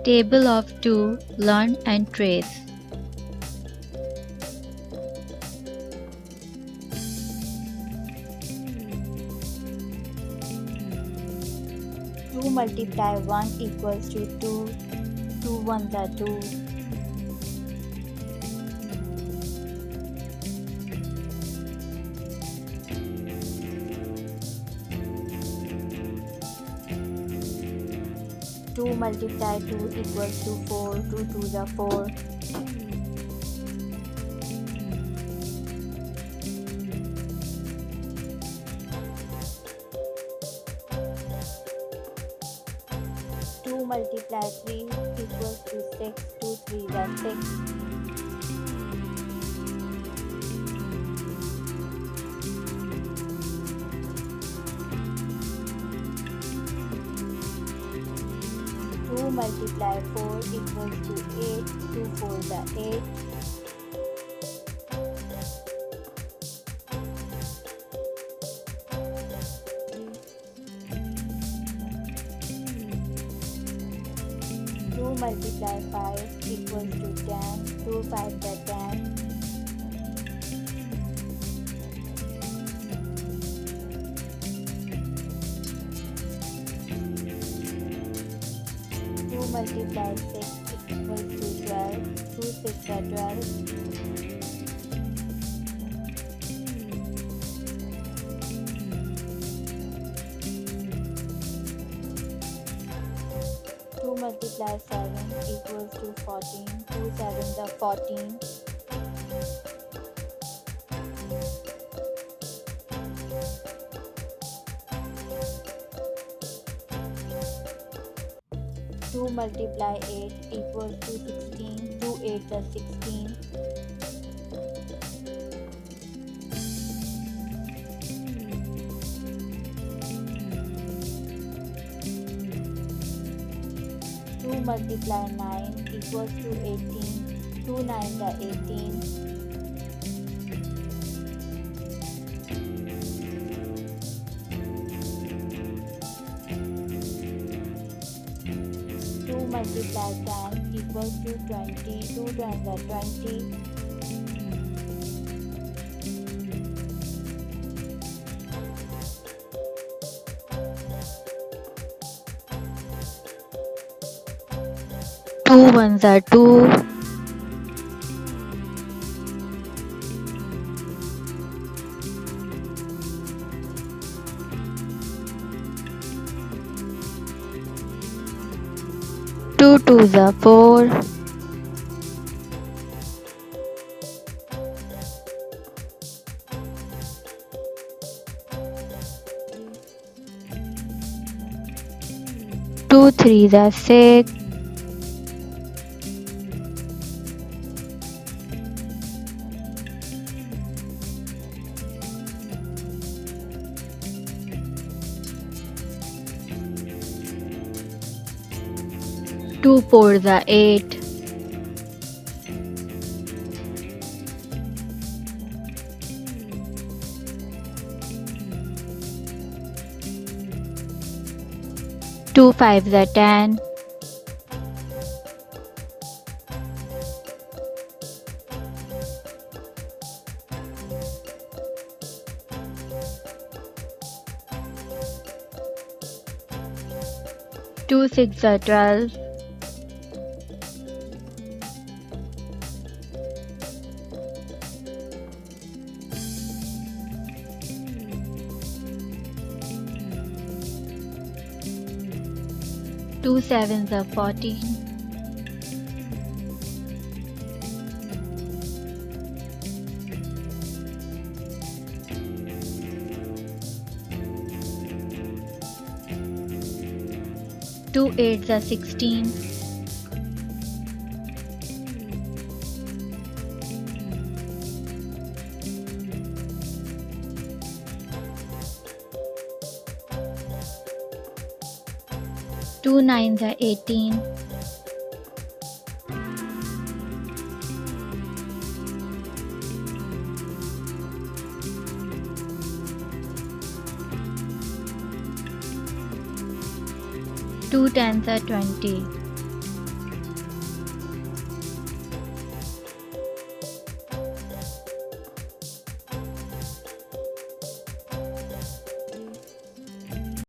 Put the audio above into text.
Table of 2. Learn and trace. 2 multiply 1 equals to 2. 2 ones are 2. 2 multiply 2 equals to 4. 2 twos are 4. 2 multiply 3 equals to 6. 2 threes are 6. 2 multiply 4 equals to 8. 2 fours are 8. 2 multiply 5 equals to 10. 2 fives are 10. 2 multiply 6 equals to 12. 2 six are 12. 2 multiply 7 equals to 14. 2 sevens are 14. 2 multiply 8 equals to 16. 2 eights are 16. 2 multiply 9 equals to 18. 2 nines are 18. 2 multiply 10 equals to 20. 2 tens are 20. 2 ones are 2. 2 twos are 4. 2 threes are 6. 2 fours are 8. 2 fives are 10. 2 sixes are 12. 2 sevens are 14. 2 eights are 16. 2 nines are 18. 2 tens are 20.